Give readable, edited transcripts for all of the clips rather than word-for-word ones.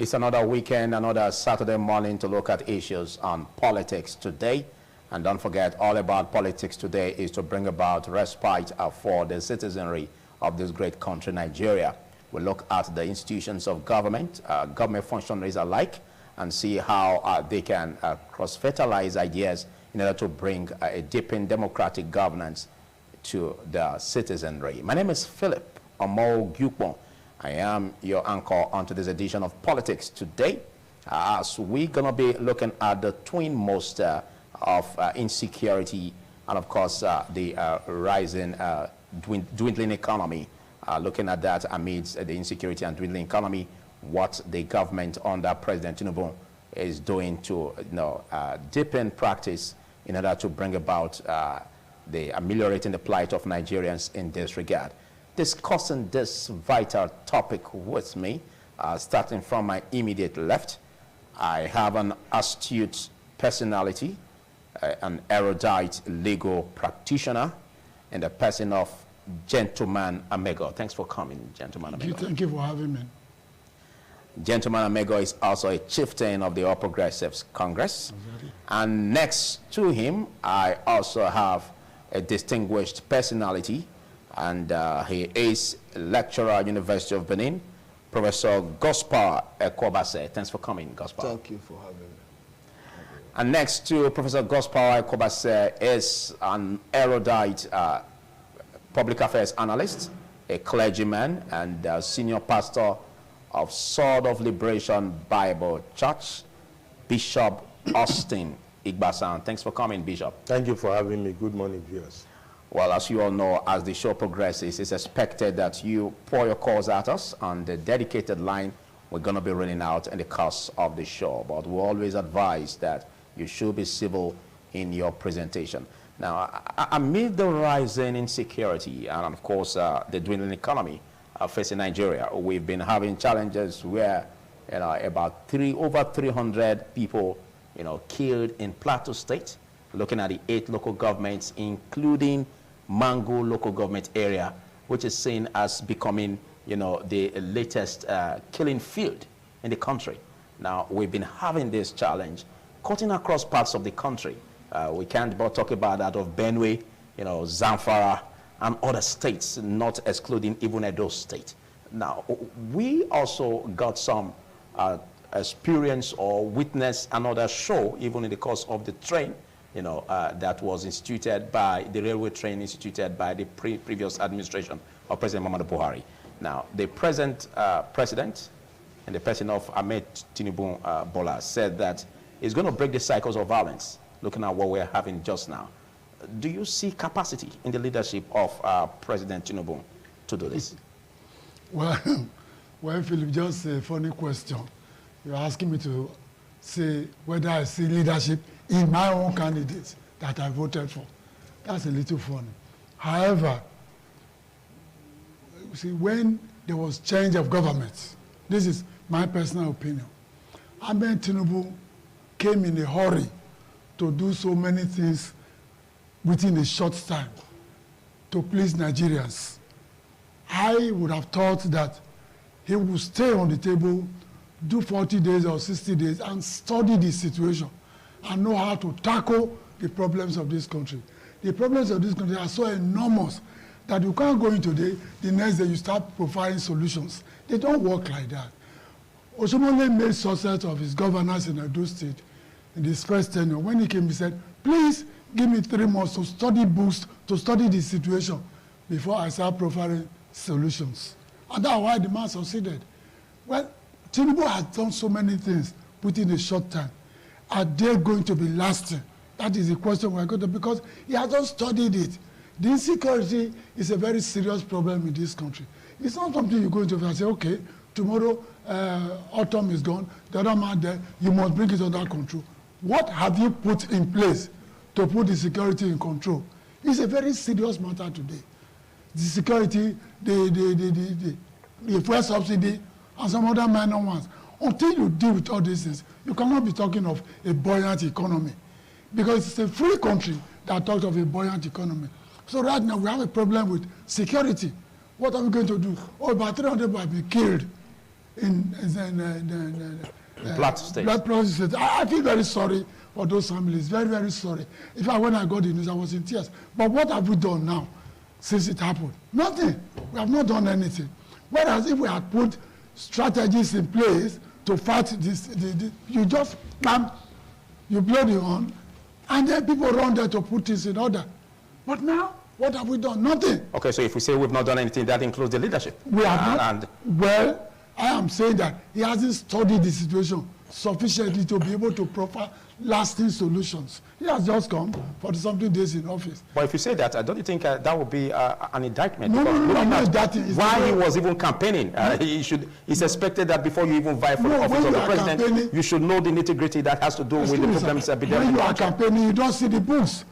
It's another weekend, another Saturday morning to look at issues on politics today. And don't forget, all about politics today is to bring about respite for the citizenry of this great country, Nigeria. We look at the institutions of government, government functionaries alike, and see how they can cross-fertilize ideas in order to bring a deepened democratic governance to the citizenry. My name is Philip Omo Gyukpon. I am your anchor on today's edition of Politics Today. As we're going to be looking at the twin most of insecurity and, of course, the rising, dwindling economy. Looking at that amidst the insecurity and dwindling economy, what the government under President Tinubu is doing to deepen practice in order to bring about the ameliorating the plight of Nigerians in this regard. Discussing this vital topic with me, starting from my immediate left, I have an astute personality, an erudite legal practitioner, in the person of Gentleman Amego. Thanks for coming, Gentleman Amego. Thank you for having me. Gentleman Amego is also a chieftain of the All Progressives Congress. Exactly. And next to him, I also have a distinguished personality, and he is a lecturer at University of Benin, Professor Gospar Ekwobase. Thanks for coming, Gospar. Thank you for having me. And next to Professor Gospar Ekwobase is an erudite public affairs analyst, a clergyman, and senior pastor of Sword of Liberation Bible Church, Bishop Austin Igbasan. Thanks for coming, Bishop. Thank you for having me. Good morning, viewers. Well, as you all know, as the show progresses, it's expected that you pour your calls at us on the dedicated line we're going to be running out in the course of the show. But we always advise that you should be civil in your presentation. Now, amid the rising insecurity and, of course, the dwindling economy facing Nigeria, we've been having challenges where, about over 300 people, killed in Plateau State, looking at the 8 local governments, including Mango local government area, which is seen as becoming, the latest killing field in the country. Now, we've been having this challenge cutting across parts of the country. We can't but talk about that of Benue, Zamfara, and other states, not excluding even Edo State. Now, we also got some experience or witness another show, even in the course of the train, that was instituted by the railway train instituted by the previous administration of President Muhammadu Buhari. Now, the present president, in the person of Ahmed Tinubu Bola, said that he's going to break the cycles of violence, looking at what we're having just now. Do you see capacity in the leadership of President Tinubu to do this? Well, Philip, just a funny question. You're asking me to say whether I see leadership in my own candidates that I voted for. That's a little funny. However, you see, when there was change of government, this is my personal opinion, Ahmed Tinubu came in a hurry to do so many things within a short time to please Nigerians. I would have thought that he would stay on the table, do 40 days or 60 days, and study the situation and know how to tackle the problems of this country. The problems of this country are so enormous that you can't go in today, the next day you start providing solutions. They don't work like that. Oshiomhole made success of his governance in Edo State in his first tenure. When he came, he said, please give me 3 months to study books, to study the situation before I start providing solutions. And that's why the man succeeded. Well, Tinubu has done so many things within a short time. Are they going to be lasting? That is the question we're going to, because he hasn't studied it. The insecurity is a very serious problem in this country. It's not something you're going to say, okay, tomorrow autumn is gone, the other man there, you must bring it under control. What have you put in place to put the security in control? It's a very serious matter today. The security, the fuel subsidy, and some other minor ones. Until you deal with all these things, you cannot be talking of a buoyant economy. Because it's a free country that talks of a buoyant economy. So right now we have a problem with security. What are we going to do? Oh, about 300 have been killed in Plateau State. Plateau State. I feel very sorry for those families, very, very sorry. In fact, when I got the news, I was in tears. But what have we done now since it happened? Nothing. We have not done anything. Whereas if we had put strategies in place to fight this, you just bam, you blow the horn, and then people run there to put things in order. But now, what have we done? Nothing. Okay, so if we say we've not done anything, that includes the leadership. We have not. Well, I am saying that he hasn't studied the situation sufficiently to be able to proffer lasting solutions. He has just come for something days in office. But if you say that, don't you think that would be an indictment? No, no, indicting. Why he was even campaigning? It's expected that before you even vie for the office of the president, you should know the nitty-gritty that has to do with the problems. When you are campaigning, you don't see the books.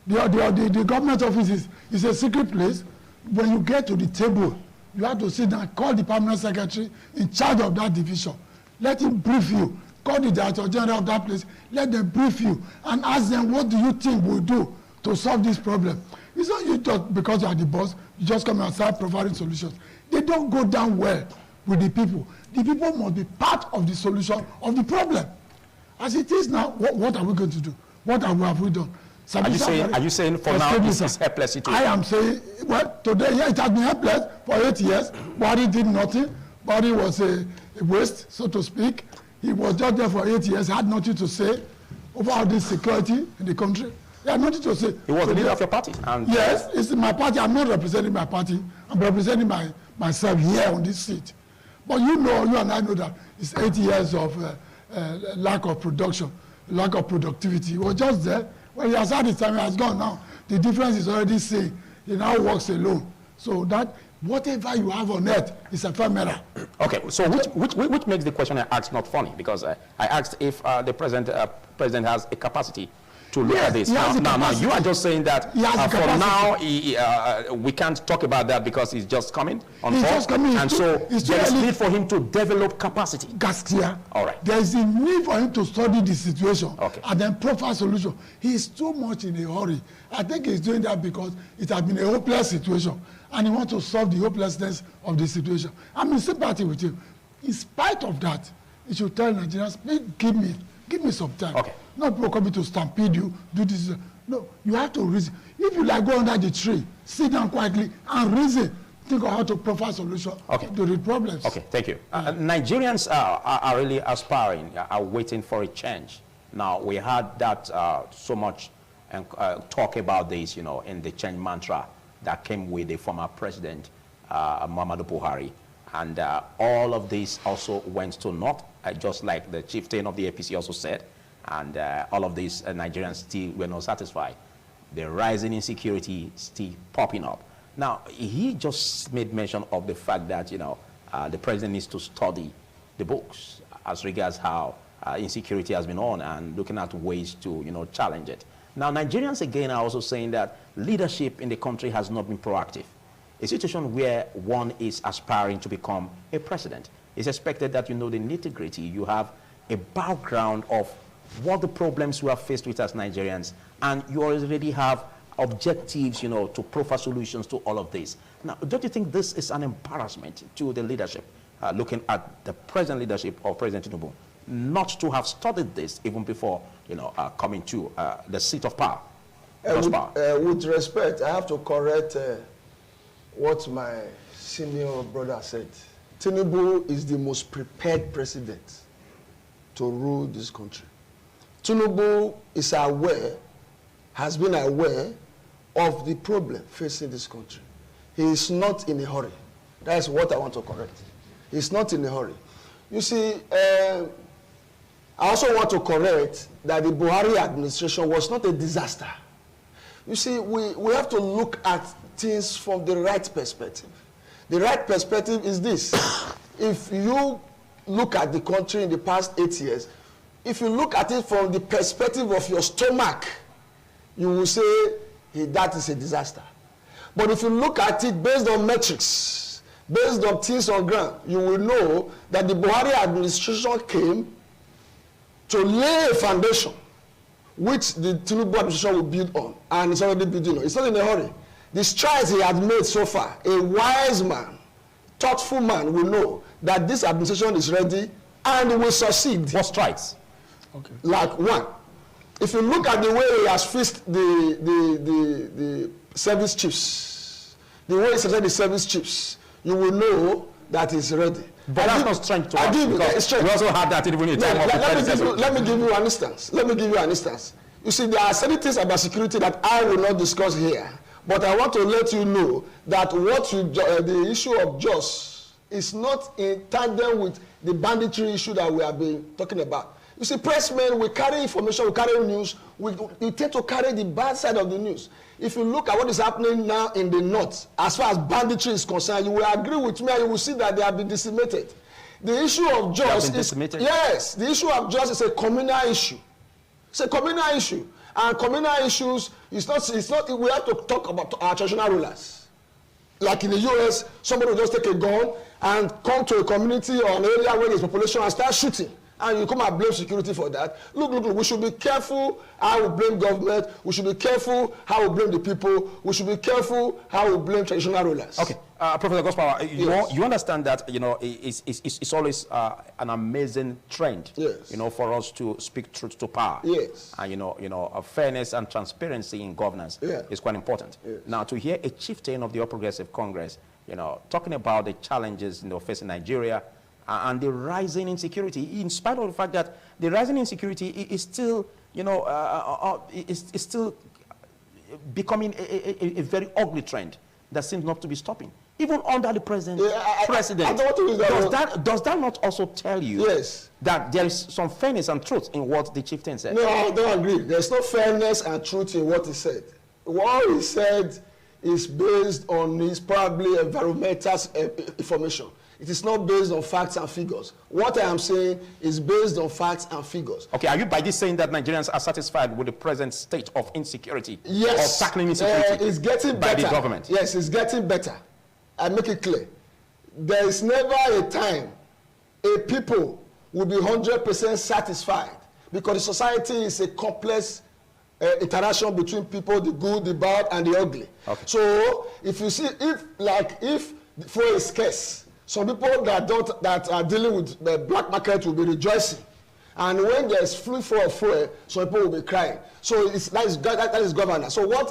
The government office is a secret place. When you get to the table, you have to sit down, call the permanent secretary in charge of that division. Let him brief you. Call the director general of that place. Let them brief you and ask them, what do you think we'll do to solve this problem? It's not you just because you are the boss, you just come and start providing solutions. They don't go down well with the people. The people must be part of the solution of the problem. As it is now, what are we going to do? What have we done? Are you saying for now this is helpless situation? I am saying, well, today, yeah, it has been helpless for 8 years. Buhari did nothing. Buhari was a waste, so to speak. He was just there for 8 years, had nothing to say over all this security in the country. He had nothing to say. He was the leader of your party. And yes, it's my party. I'm not representing my party. I'm representing myself here on this seat. But you and I know that it's 8 years of lack of production, lack of productivity. He was just there. When he has had his time, he has gone now. The difference is already seen. He now works alone. So that whatever you have on earth is ephemeral. Okay, so which makes the question I asked not funny, because I asked if the president has a capacity to look at this. Now, you are just saying that for now we can't talk about that because he's just coming on board, and so there is need for him to develop capacity. That's clear. All right. There is a need for him to study the situation and then profile solution. He is too much in a hurry. I think he's doing that because it has been a hopeless situation, and he wants to solve the hopelessness of the situation. I'm in sympathy with him. In spite of that, he should tell Nigerians, please give me some time. Okay. Not people coming to stampede you, do this. No, you have to reason. If you like go under the tree, sit down quietly and reason. Think of how to profile solution to the problems. Okay, thank you. Nigerians are really aspiring, are waiting for a change. Now, we had that so much talk about this, in the change mantra that came with the former president, Muhammadu Buhari. And all of this also went to naught, just like the chieftain of the APC also said. And all of these Nigerians still were not satisfied. The rising insecurity still popping up. Now, he just made mention of the fact that, the president needs to study the books as regards how insecurity has been on and looking at ways to, challenge it. Now, Nigerians again are also saying that leadership in the country has not been proactive. A situation where one is aspiring to become a president. It's expected that you know the nitty-gritty. You have a background of what the problems we are faced with as Nigerians, and you already have objectives, to proffer solutions to all of this. Now, don't you think this is an embarrassment to the leadership, looking at the present leadership of President Tinubu, not to have studied this even before, coming to the seat of power? With respect, I have to correct what my senior brother said. Tinubu is the most prepared president to rule this country. Tinubu is has been aware of the problem facing this country. He is not in a hurry. That's what I want to correct. He's not in a hurry. You see, I also want to correct that the Buhari administration was not a disaster. You see, we have to look at things from the right perspective. The right perspective is this. If you look at the country in the past 8 years, if you look at it from the perspective of your stomach, you will say that is a disaster. But if you look at it based on metrics, based on things on ground, you will know that the Buhari administration came to lay a foundation which the Tinubu administration will build on, and it's already building on. It's not in a hurry. The strides he has made so far, a wise man thoughtful man will know that this administration is ready and will succeed. What strikes? Okay. Like one, if you look at the way he has fixed the service chiefs, the way he said the service chiefs, you will know that he's ready. But that's not strength to us, because we also had that even in time of the predecessor. Let me give you an instance. You see, there are certain things about security that I will not discuss here, but I want to let you know that the issue of JOS is not in tandem with the banditry issue that we have been talking about. You see, pressmen, we carry information, we carry news, we tend to carry the bad side of the news. If you look at what is happening now in the north, as far as banditry is concerned, you will agree with me and you will see that they have been decimated. The issue of JOS is, yes, the issue of JOS is a communal issue. It's a communal issue. And communal issues, it's not, we have to talk about our traditional rulers. Like in the US, somebody will just take a gun and come to a community or an area where there's population and start shooting. And you come and blame security for that. Look, we should be careful how we blame government. We should be careful how we blame the people. We should be careful how we blame traditional rulers. Okay, Professor Gospower, Yes. you understand that, you know, it's always an amazing trend, Yes. you know, for us to speak truth to power. Yes. And, fairness and transparency in governance is quite important. Yes. Now, to hear a chieftain of the All Progressive Congress, talking about the challenges, facing Nigeria, and the rising insecurity, in spite of the fact that the rising insecurity is still, is still becoming a very ugly trend that seems not to be stopping, even under the president. I don't think does that not also tell you that there is some fairness and truth in what the chieftain said? No, I don't agree. There's no fairness and truth in what he said. What he said is based on his probably environmental information. It is not based on facts and figures. What I am saying is based on facts and figures. Okay, are you by this saying that Nigerians are satisfied with the present state of insecurity? Yes. Of tackling insecurity it's getting by better. the government? Yes, it's getting better. I make it clear. There is never a time a people will be 100% satisfied, because the society is a complex interaction between people, the good, the bad, and the ugly. Okay. So if you see, if fuel is scarce, some people that are dealing with the black market will be rejoicing, and when there's free flow of fuel, some people will be crying. So that is governance. So what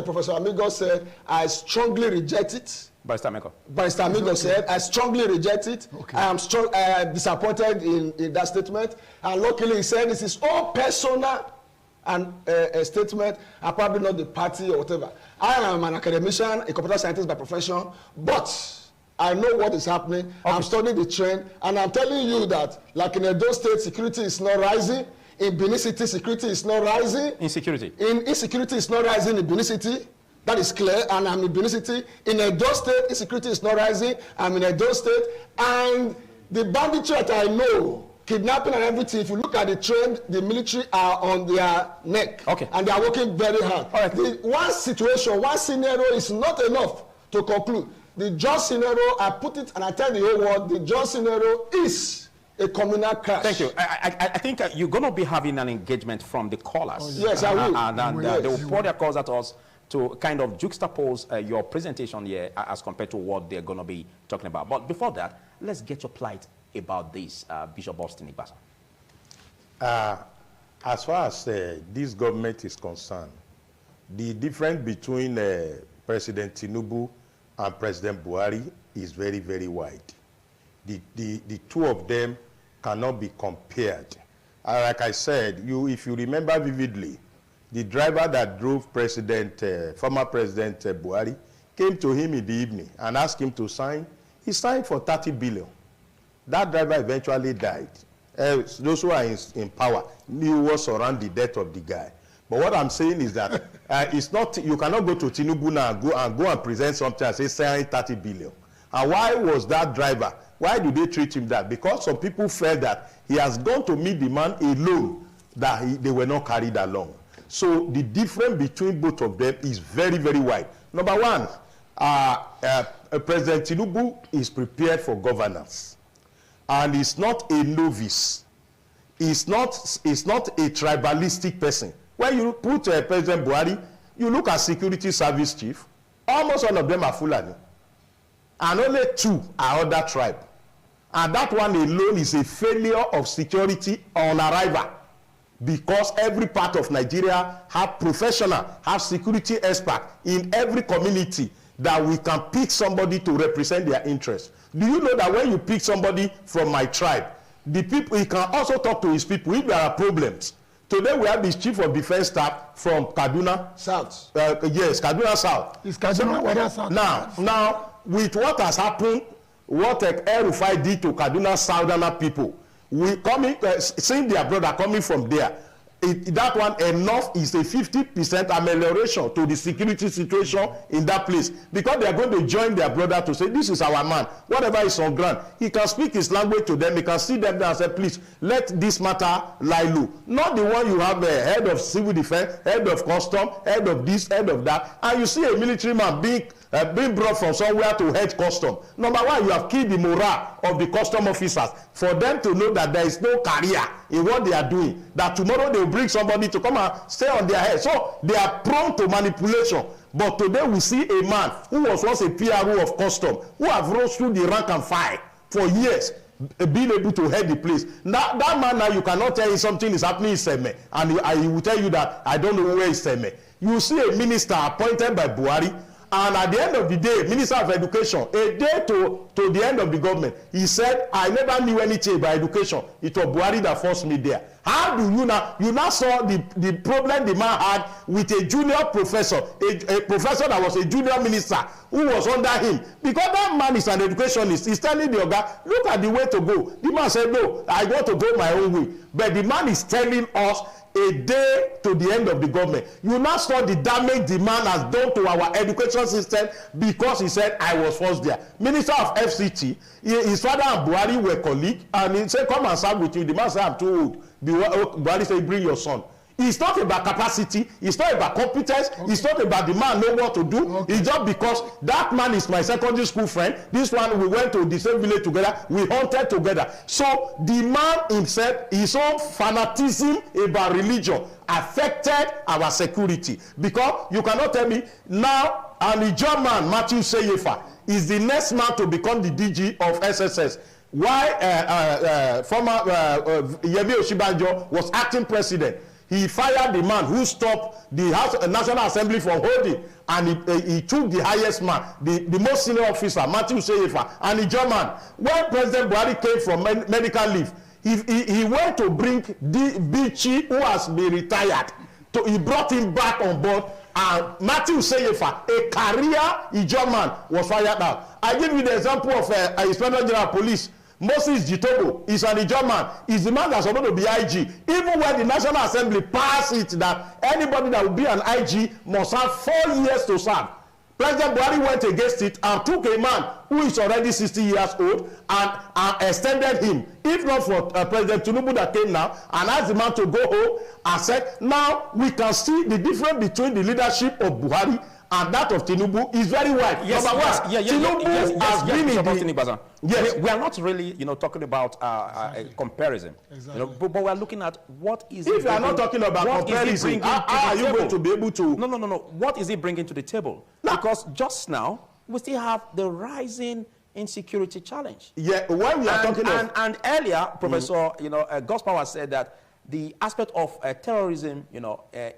Professor Amigo said, I strongly reject it. Barrister Amigo said, I strongly reject it. Okay. I am disappointed in that statement. And luckily he said this is all personal and a statement, and probably not the party or whatever. I am an academician, a computer scientist by profession, but I know what is happening. Okay. I'm studying the trend, and I'm telling you that, like in Edo State, security is not rising. In Benin City, security is not rising. Insecurity is not rising in Benin City. That is clear, and I'm in Benin City. In Edo State, insecurity is not rising. I'm in Edo State, and the banditry that I know, kidnapping and everything, if you look at the trend, the military are on their neck. Okay. And they are working very hard. All right. One situation, one scenario is not enough to conclude. The JOS scenario, I put it and I tell the whole world, the JOS scenario is a communal crash. Thank you. I think you're going to be having an engagement from the callers. Oh, yes, I will. And they will pour their calls at us to kind of juxtapose your presentation here as compared to what they're going to be talking about. But before that, let's get your plight about this, Bishop Austin Igbasa. As far as this government is concerned, the difference between President Tinubu and President Buhari is very, very wide. The two of them cannot be compared. Like I said, if you remember vividly, the driver that drove former President Buhari came to him in the evening and asked him to sign. He signed for 30 billion. That driver eventually died. Those who are in power knew what surrounded the death of the guy. But what I'm saying is that it's not, you cannot go to Tinubu now and go and present something and say sign 30 billion. And why was that driver? Why did they treat him that? Because some people felt that he has gone to meet the man alone, that they were not carried along. So the difference between both of them is very, very wide. Number one, President Tinubu is prepared for governance. And he's not a novice. He's not a tribalistic person. When you put President Buhari, you look at security service chief, almost all of them are Fulani. and only 2 are other tribe. And that one alone is a failure of security on arrival, because every part of Nigeria have professional, have security expert in every community that we can pick somebody to represent their interests. Do you know that when you pick somebody from my tribe, the people, he can also talk to his people if there are problems. Today we have the chief of defense staff from Kaduna South. Yes, Kaduna South. Is Kaduna whether South? Now, with what has happened, what El-Rufai did to Kaduna Southerner people, we coming, seeing their brother coming from there, that one enough is a 50% amelioration to the security situation in that place, because they are going to join their brother to say, this is our man, whatever is on ground, he can speak his language to them, he can see them there and say, please let this matter lie low. Not the one you have a head of civil defense, head of custom, head of this, head of that, and you see a military man being brought from somewhere to head custom. Number one, you have killed the morale of the custom officers, for them to know that there is no career in what they are doing, that tomorrow they will bring somebody to come and stay on their head. So they are prone to manipulation. But today we see a man who was once a PRO of custom, who have rose through the rank and file for years, being able to head the place. Now that man, now you cannot tell him something is happening in Seme, and he will tell you that I don't know where is Seme. You see a minister appointed by Buhari, and at the end of the day, Minister of Education, a day to the end of the government, he said, I never knew anything about education. It was Buhari that forced me there. How do you now? You now saw the problem the man had with a junior professor, a professor that was a junior minister who was under him. Because that man is an educationist. He's telling the Oga, look at the way to go. The man said, no, I want to go my own way. But the man is telling us a day to the end of the government. You now saw the damage the man has done to our education system, because he said, I was forced there. Minister of FCT, his father and Buhari were colleagues, and he said, come and serve with you. The man said, I'm too old. Buhari said, bring your son. It's not about capacity, it's not about competence, it's not about the man know what to do. It's just because that man is my secondary school friend. This one, we went to the same village together, we hunted together. So the man himself, his own fanaticism about religion affected our security. Because you cannot tell me now, and the German Matthew Seyefa is the next man to become the DG of SSS. Why former Yemi Osinbajo was acting president, he fired the man who stopped the National Assembly from holding, and he took the highest man, the most senior officer, Matthew Seyefa, and the German. When President Buhari came from medical leave, he went to bring Bichi, who has been retired. He brought him back on board, and Matthew Seyefa, a career German, was fired out. I give you the example of Inspector General of Police, Moses Jitogo, is an German, is the man that's supposed to be IG. Even when the National Assembly passed it that anybody that will be an IG must have 4 years to serve, President Buhari went against it and took a man who is already 60 years old and extended him. If not for President Tinubu that came now and asked the man to go home and said, now we can see the difference between the leadership of Buhari and that of Tinubu is very wide. Yes, Number one, Tinubu has been in the... Yes. We are not really, talking about a comparison. Exactly. But we are looking at what is... If you are not talking about comparison, how are you going to be able to... No. What is it bringing to the table? No. Because just now, we still have the rising insecurity challenge. Yeah, when we are talking of... And earlier, Professor, Gospower said that the aspect of terrorism,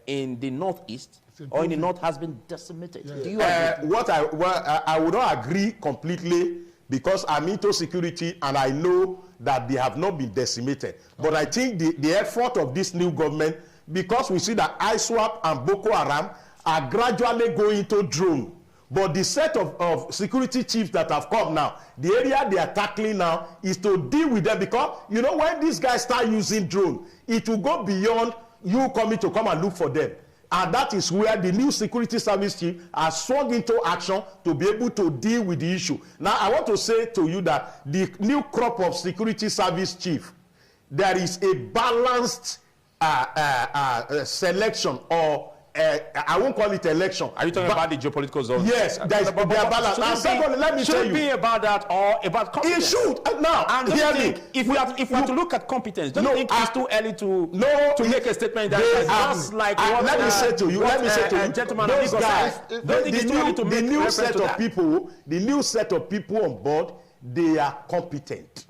in the Northeast or in the North has been decimated. Yeah. Do you agree? I would not agree completely, because I'm into security and I know that they have not been decimated. But I think the effort of this new government, because we see that ISWAP and Boko Haram are gradually going to drone. But the set of security chiefs that have come now, the area they are tackling now is to deal with them, because, when these guys start using drone, it will go beyond you coming to come and look for them. And that is where the new security service chief has swung into action to be able to deal with the issue. Now, I want to say to you that the new crop of security service chief, there is a balanced selection or I won't call it election. Are you talking about the geopolitical zone? Yes, there are balance. And secondly, let me tell you. Should it be about that or about competence? It should. Now, and hear me. If we are to look at competence, don't you think it's too early to make a statement that is just like what let me say to you, gentleman, those guys, don't think it's too early to make the new set of people on board, they are competent.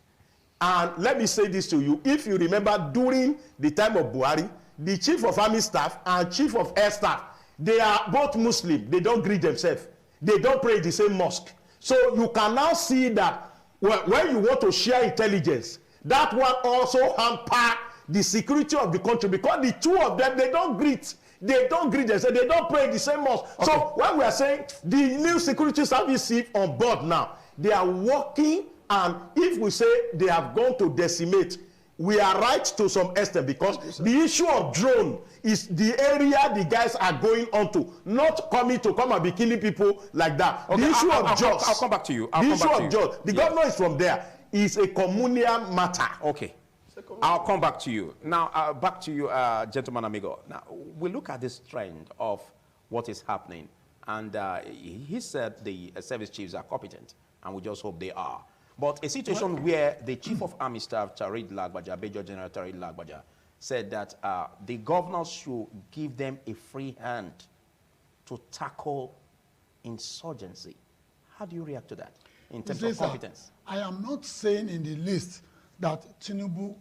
And let me say this to you. If you remember, during the time of Buhari, the chief of army staff and chief of air staff, they are both Muslim. They don't greet themselves. They don't pray in the same mosque. So you can now see that when you want to share intelligence, that one also hamper the security of the country, because the two of them, they don't greet themselves. They don't pray in the same mosque. Okay. So when we are saying the new security service chief on board now, they are working, and if we say they have gone to decimate, we are right to some extent, because the issue of drone is the area the guys are going onto, not coming to come and be killing people like that. Okay, the issue of jobs. I'll come back to you. The issue of jobs. The governor is from there. It's a communal matter. Okay. I'll come back to you. Now, back to you, gentleman amigo. Now, we look at this trend of what is happening. And he said the service chiefs are competent, and we just hope they are. But a situation where the Chief of Army Staff, Tarid Lagbaja, Major General Tarid Lagbaja, said that the governors should give them a free hand to tackle insurgency. How do you react to that in terms of competence? I am not saying in the list that Tinubu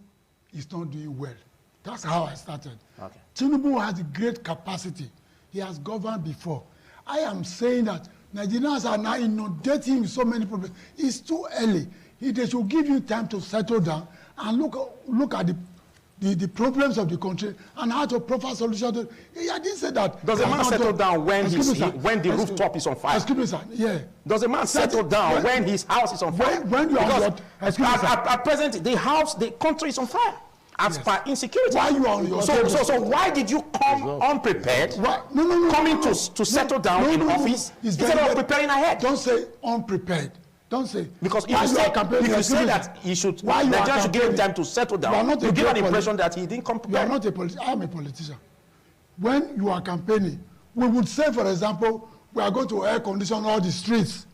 is not doing well. That's how I started. Okay. Tinubu has a great capacity. He has governed before. I am saying that Nigerians are now inundating with so many problems. It's too early. They should give you time to settle down and look at the problems of the country and how to provide solutions. I didn't say that. Does a man settle down when the rooftop is on fire? Excuse me, sir. Yeah. Does a man settle down when his house is on fire? When you are at present, the country is on fire. As per insecurity. Why you are on your so why did you come unprepared? Coming to settle down in office instead of preparing ahead? Don't say unprepared. Don't say. Because if you say that he should, Nigeria should give him time to settle down, you give an impression that he didn't come prepared. You are not a politician. I am a politician. When you are campaigning, we would say, for example, we are going to air condition all the streets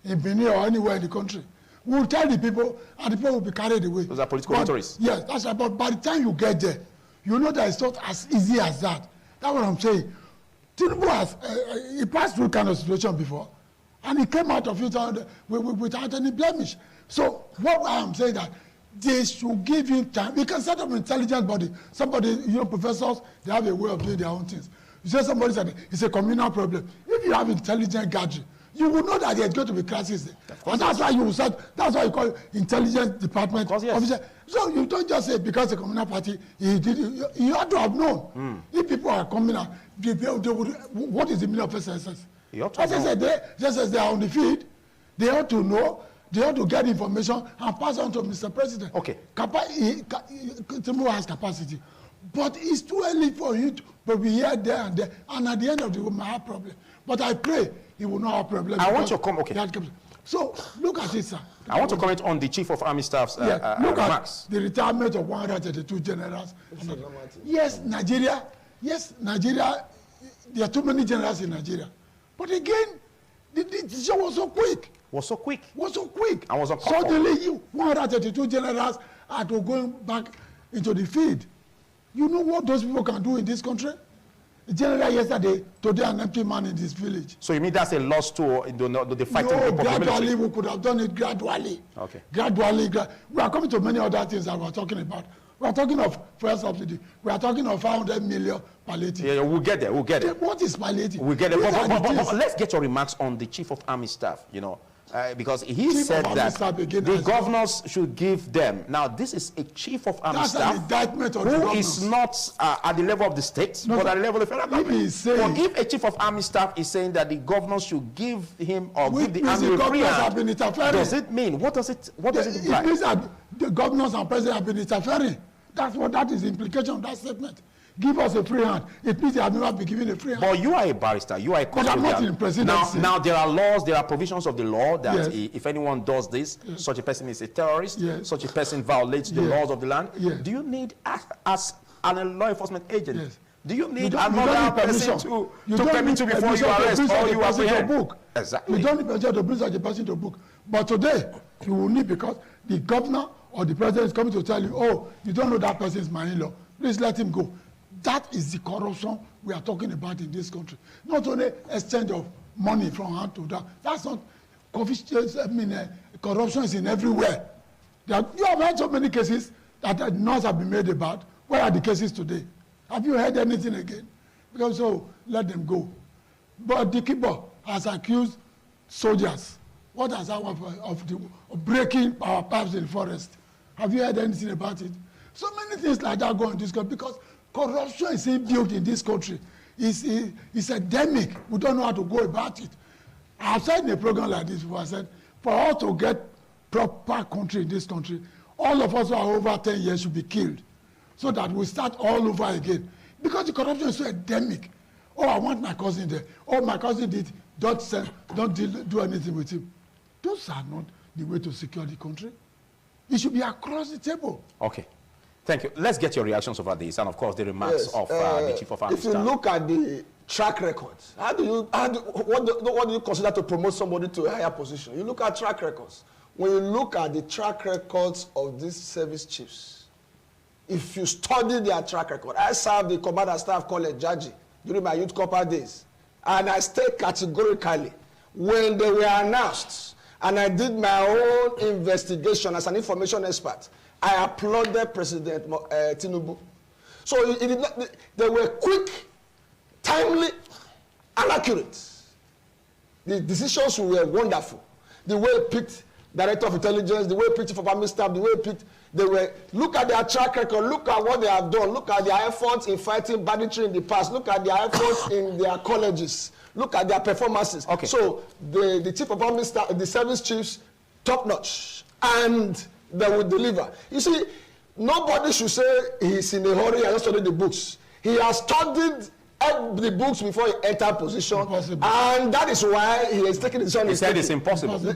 in Benin or anywhere in the country. We will tell the people, and the people will be carried away. Those are political victories. Yes, that's right. But by the time you get there, you know that it's not as easy as that. That's what I'm saying. Tinubu has he passed through kind of situation before, and he came out of it without any blemish. So what I am saying that they should give him time. We can set up an intelligent body. Somebody, professors, they have a way of doing their own things. You say somebody said it's a communal problem. If you have intelligent gathering, you will know that there's going to be crisis there. And that's why you said, that's why you call it intelligence department officer. So you don't just say because the communal party, you ought to have known. If people are coming out, they would, what is the meaning of SSS? As I said, just as they are on the field, they ought to know, they ought to get information and pass on to Mr. President. Okay. Tinubu has capacity. But it's too early for you to be here, there, and there. And at the end of the day, we might have problem. But I pray he will not have problem. I want to come, okay. So, look at it, sir. I want to comment on the Chief of Army Staff's look remarks. At the retirement of 132 generals. Yes, Nigeria, there are too many generals in Nigeria. But again, the decision was so quick. Was so quick. And was suddenly, 132 generals are to going back into the field. You know what those people can do in this country? The general yesterday, today an empty man in this village. So you mean that's a loss to the fighting group of gradually, we could have done it gradually. Okay. Gradually. We are coming to many other things that we are talking about. We are talking of fuel subsidy. We are talking of 500 million palliative. Yeah, we'll get there. What is palliative? We'll get there. But let's get your remarks on the Chief of Army Staff, because he said that the governors should give them. Now, this is a Chief of Army Staff an indictment of who is not at the level of the state, but at the level of the federal government. But if a Chief of Army Staff is saying that the governors should give him or give the army a free hand, does it mean? What does it imply? It means that the governors and president have been interfering. That is the implication of that statement. Give us a free hand. It means they have never been given a free hand. But you are a barrister. You are a custodian. But I'm not in presidency. Now there are laws, there are provisions of the law that if anyone does this, such a person is a terrorist, such a person violates the laws of the land. Do you need, as a law enforcement agent, Do you need another person to permit you before you arrest or you apprehend? Exactly. You don't need permission to bring such a person to book. But today, you will need, because the governor or the president is coming to tell you, oh, you don't know that person is my in-law. Please let him go. That is the corruption we are talking about in this country. Not only exchange of money from hand to down. That's not corruption is in everywhere. You have heard so many cases that noise have been made about. Where are the cases today? Have you heard anything again? Because so let them go. But the keeper has accused soldiers. What has happened of breaking our pipes in the forest? Have you heard anything about it? So many things like that go in this country because corruption is inbuilt in this country. It's endemic. We don't know how to go about it. I've said in a program like this before, I said, for us to get proper country in this country, all of us who are over 10 years should be killed so that we start all over again. Because the corruption is so endemic. Oh, I want my cousin there. Oh, my cousin did. Don't do anything with him. Those are not the way to secure the country. It should be across the table. Okay. Thank you. Let's get your reactions over this, and of course the remarks of the Chief of Army Staff. If you look at the track records, what do you consider to promote somebody to a higher position? You look at track records. When you look at the track records of these service chiefs, if you study their track record, I served the Commander Staff College Jaji during my youth corps days, and I state categorically when they were announced, and I did my own investigation as an information expert. I applauded President Tinubu. So they were quick, timely, and accurate. The decisions were wonderful. The way he picked Director of Intelligence, the way he picked Chief of Army Staff, the way he picked, look at their track record, look at what they have done, look at their efforts in fighting banditry in the past, look at their efforts in their colleges, look at their performances. Okay. So the Chief of Army Staff, the service chiefs, top notch, and they will deliver. You see, nobody should say he's in a hurry and study the books. He has studied the books before he entered position, and that is why he is taking the decision. He said it's impossible. You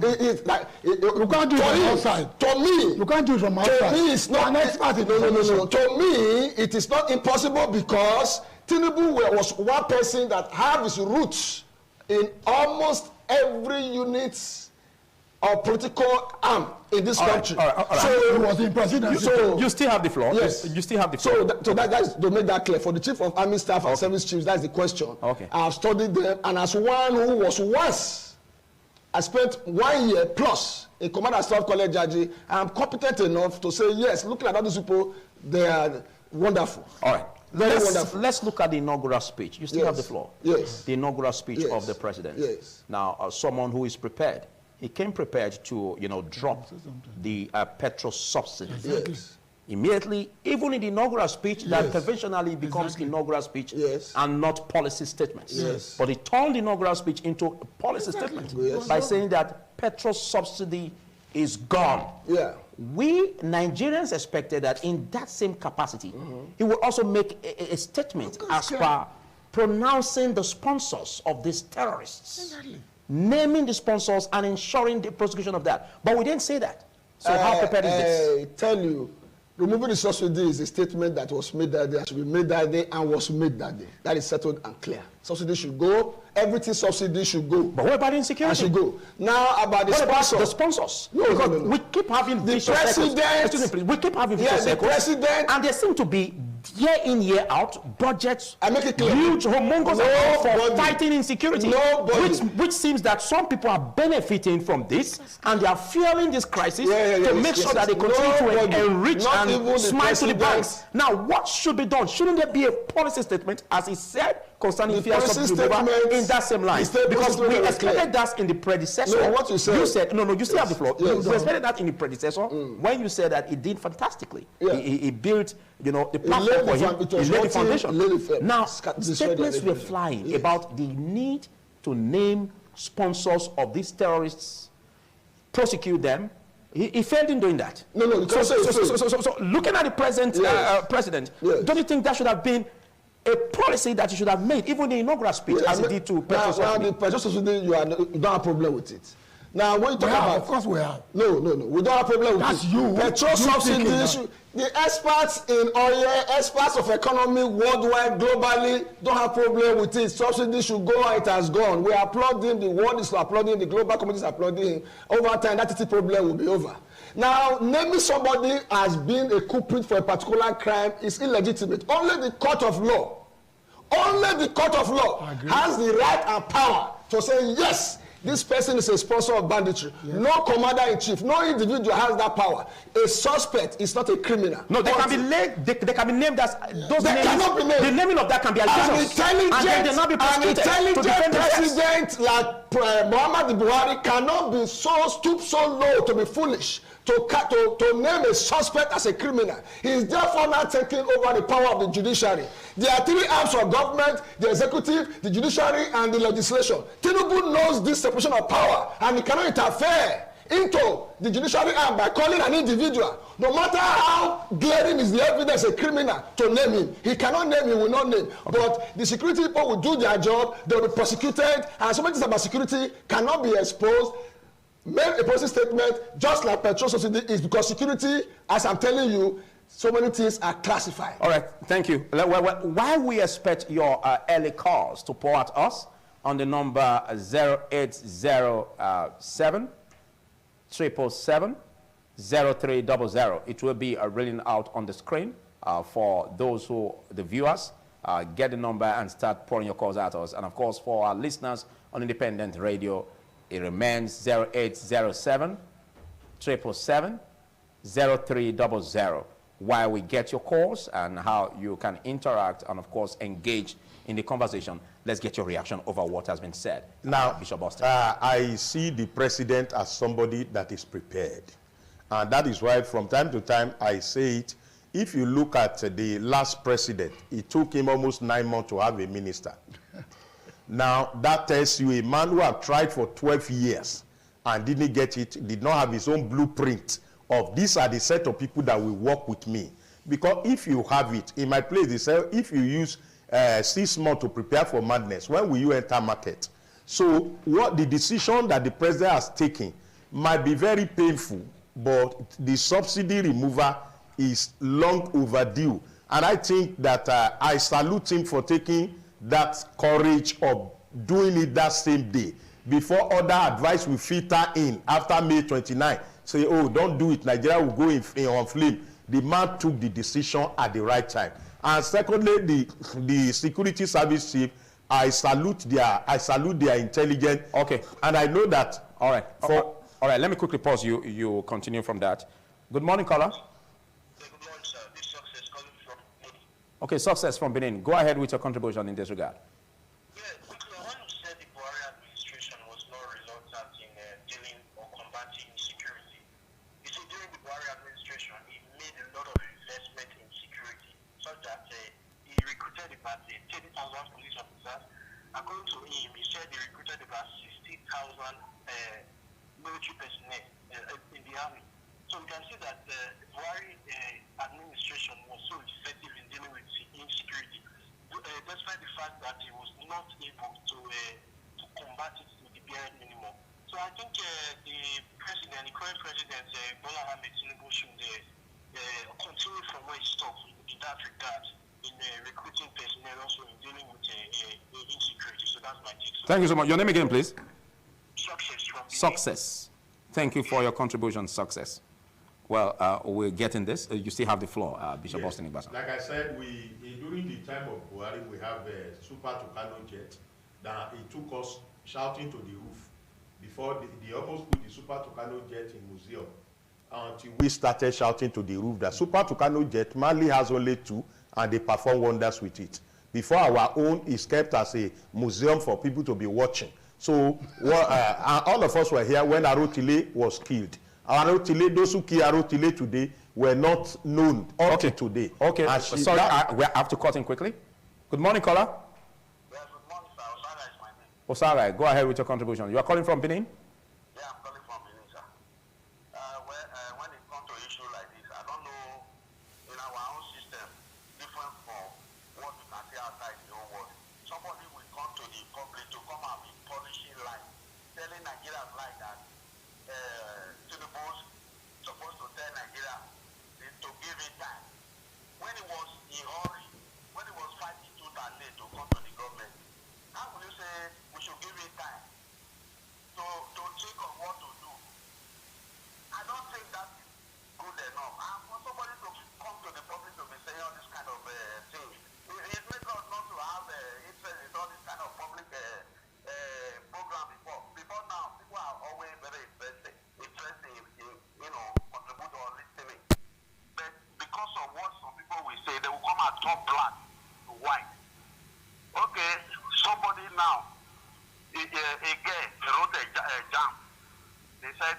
can't do it from outside. To me, you can't do it from outside. To me, it's not. No. To me, it is not impossible because Tinubu was one person that had his roots in almost every unit of political arm in this country. All right. So he was in presidency. You still have the floor. Yes. You still have the floor. So that is to make that clear. For the Chief of Army Staff and Service Chiefs, that's the question. Okay. I have studied them, and as one who was once, I spent 1 year plus in Commander Staff College Jaji, I am competent enough to say, yes, looking at all these people, they are wonderful. All right. Let's look at the inaugural speech. You still have the floor. Yes. The inaugural speech of the president. Yes. Now, someone who is prepared. He came prepared to, drop the petrol subsidy. Yes. Immediately, even in the inaugural speech, that conventionally becomes inaugural speech and not policy statements. Yes. But he turned the inaugural speech into a policy statement by saying that petrol subsidy is gone. Yeah. We Nigerians expected that in that same capacity, he would also make a statement as per pronouncing the sponsors of these terrorists. Exactly. Naming the sponsors and ensuring the prosecution of that. But we didn't say that. So how prepared is this? I tell you, removing the subsidy is a statement that was made that day, should be made that day, and was made that day. That is settled and clear. Subsidy should go. Everything subsidy should go. But what about insecurity? And should go. Now about the sponsors. The sponsors. No. We keep having the president. Excuse me, please. We keep having the president. And there seem to be year in, year out budgets. I make it clear. Huge, humongous amount for fighting insecurity. Which seems that some people are benefiting from this, and they are fearing this crisis to make sure that they continue to enrich and smile to the banks. Now, what should be done? Shouldn't there be a policy statement, as he said, concerning fears of Tinubu in that same line? Because we expected that in the predecessor. No, what you said. You said, you still have the floor. We expected that in the predecessor when you said that it did fantastically. He built, the platform for him. He laid the foundation. Now, statements were flying about the need to name sponsors of these terrorists, prosecute them. He failed in doing that. No. So looking at the present president, don't you think that should have been a policy that you should have made, even in the inaugural speech, as he did to petrol subsidy? Now, the petrol subsidy, you don't have a problem with it. Now, when you talk about... Of course we have. No. We don't have problem with That's it. you. Petrol subsidies. The experts in oil, experts of economy worldwide, globally, don't have problem with it. Subsidies should go and it has gone. We applaud him. The world is applauding. The global community is applauding him. Over time, that problem will be over. Now, naming somebody as being a culprit for a particular crime is illegitimate. Only the court of law has the right and power to say, yes, this person is a sponsor of banditry. Yes. No commander-in-chief, no individual has that power. A suspect is not a criminal. No, they can be named as those they names. Cannot be named. The naming of that can be allegations. An intelligent president like Muhammad Buhari cannot be stoop so low to be foolish to name a suspect as a criminal. He is therefore now taking over the power of the judiciary. There are three arms of government: the executive, the judiciary, and the legislation. Tinubu knows this separation of power, and he cannot interfere into the judiciary arm by calling an individual, no matter how glaring is the evidence, a criminal, to name him. He cannot name, he will not name. Okay. But the security people will do their job, they will be prosecuted, and so many things about security cannot be exposed. Make a policy statement, just like petrol subsidy is, because security, as I'm telling you, so many things are classified. All right, thank you. Why we expect your early calls to pour at us on the number 0807 777 0300. It will be reading out on the screen for those the viewers. Get the number and start pouring your calls at us. And of course, for our listeners on independent radio, it remains 0807 777 0300. While we get your calls and how you can interact and, of course, engage in the conversation, let's get your reaction over what has been said. Now, Bishop Austin. I see the president as somebody that is prepared. And that is why from time to time I say it. If you look at the last president, it took him almost 9 months to have a minister. Now, that tells you a man who have tried for 12 years and didn't get it, did not have his own blueprint of these are the set of people that will work with me. Because if you have it, in my place, they say, if you use 6 months to prepare for madness, when will you enter market? So what the decision that the president has taken might be very painful, but the subsidy removal is long overdue. And I think that I salute him for taking that courage of doing it that same day before other advice will filter in after May 29. Say, oh, don't do it, Nigeria will go in on flame. The man took the decision at the right time. And secondly, the security service chief, I salute their intelligence. Okay. And I know that. All right. All right, let me quickly pause you. You continue from that. Good morning, caller. Good morning, sir. This is Success calling from Benin. Okay, Success from Benin. Go ahead with your contribution in this regard. Yeah, quickly, I want to say the Buhari administration was not reluctant in dealing or combating insecurity. You see, during the Buhari administration, he made a lot of investment in security, such that he recruited about 30,000 police officers. According to him, he said he recruited about 60,000 military personnel in the army. So we can see that the Buhari administration was so effective in dealing with insecurity, despite the fact that he was not able to combat it to the bare minimum. So I think the current president, Bola Ahmed Tinubu, should continue from where he stopped in that regard, in recruiting personnel, also in dealing with insecurity. So that's my take. Thank you so much. Your name again, please? Success from Success. Thank you for your contribution, Success. Well, we're getting this. You still have the floor, Bishop Austin Igbasa. Like I said, during the time of Buhari, we have a Super Tucano jet that it took us shouting to the roof before they almost put the Super Tucano jet in museum until we started shouting to the roof that Super Tucano jet, Mali has only 2 and they perform wonders with it. Before our own is kept as a museum for people to be watching. So all of us were here when Arotile was killed. Arotile, those who kill Arotile today were not known up to today. Okay, sorry, we have to cut in quickly. Good morning, caller. Yes, good morning, sir. Osara is my name. Osara, go ahead with your contribution. You are calling from Benin? Yeah, I'm calling from Benin, sir. When it comes to issue like this, I don't know, in our own system, different from what you can see outside the whole world. Somebody will come to the public to come and be polishing line, telling Nigerians like that they said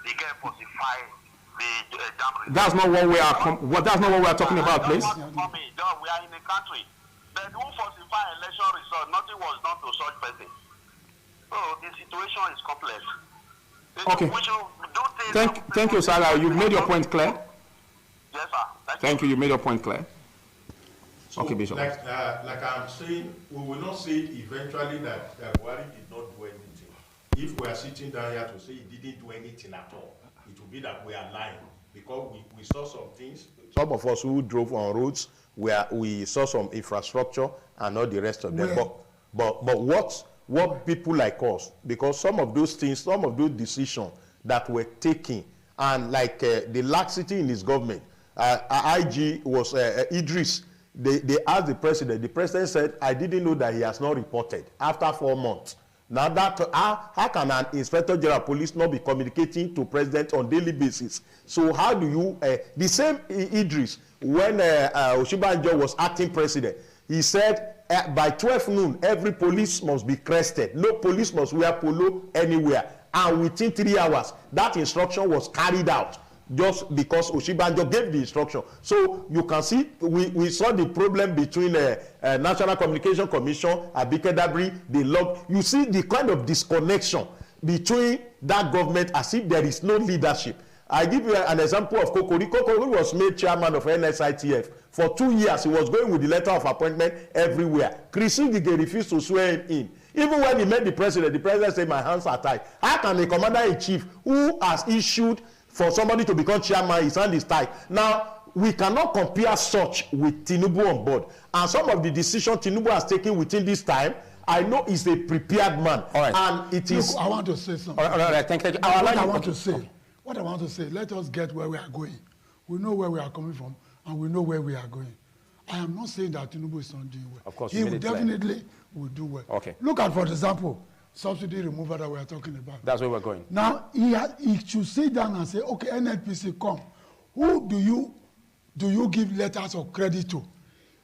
the girl falsified the dam result. That's not what we are. That's not what we are talking about, please. We are in a country. But who falsify election result? Nothing was done to such person. So the situation is complex. Okay. Thank you, Sarah. You've made your point clear. Yes, sir. Thank you. You made your point clear. So, okay, Bishop. Like I'm saying, we will not say eventually that Buhari did not do anything. If we are sitting down here to say he didn't do anything at all, it will be that we are lying, because we saw some things. Some of us who drove on roads, we saw some infrastructure and all the rest of them. But what people like us, because some of those things, some of those decisions that were taken, and like the laxity in his government, IG was Idris. They asked the president said, I didn't know that he has not reported after 4 months. Now that, how can an inspector general police not be communicating to president on daily basis? So how do you, the same Idris, when Oshibanjo was acting president, he said by 12 noon, every police must be crested. No police must wear polo anywhere. And within 3 hours, that instruction was carried out, just because Oshibanjo gave the instruction. So you can see, we saw the problem between National Communication Commission, Abike Dabiri, the log. You see the kind of disconnection between that government, as if there is no leadership. I give you an example of Kokori. Kokori was made chairman of NSITF. For 2 years, he was going with the letter of appointment everywhere. Chris Ngige refused to swear him in. Even when he met the president said, my hands are tied. How can a commander-in-chief who has issued for somebody to become chairman, his hand is tied? Now, we cannot compare such with Tinubu on board. And some of the decisions Tinubu has taken within this time, I know he's a prepared man. All right. And it is... Look, I want to say something. All right, thank you. What I want to say, let us get where we are going. We know where we are coming from, and we know where we are going. I am not saying that Tinubu is not doing well. Of course, he will definitely will do well. Okay. Look at, for example, subsidy removal that we are talking about. That's where we're going. Now, he should sit down and say, okay, NNPC, come. Who do you give letters of credit to?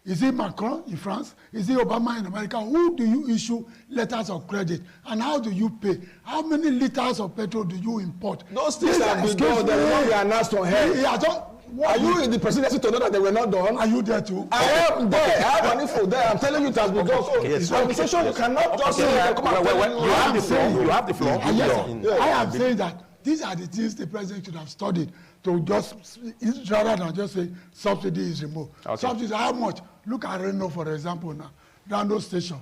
Is it Macron in France? Is it Obama in America? Who do you issue letters of credit? And how do you pay? How many liters of petrol do you import? Those things have been done. They will not be announced on air. Are you in the presidency to know that they were not done? Are you there too? I am there. I have an info there. I'm telling you it has been done. So Yes. administration, you cannot just say, come and tell me. You have the floor. You have the floor. I am saying that these are the things the president should have studied to just, rather than just say subsidy is removed. Okay. Subsidy, how much? Look at Reno, for example, now. Reno Station.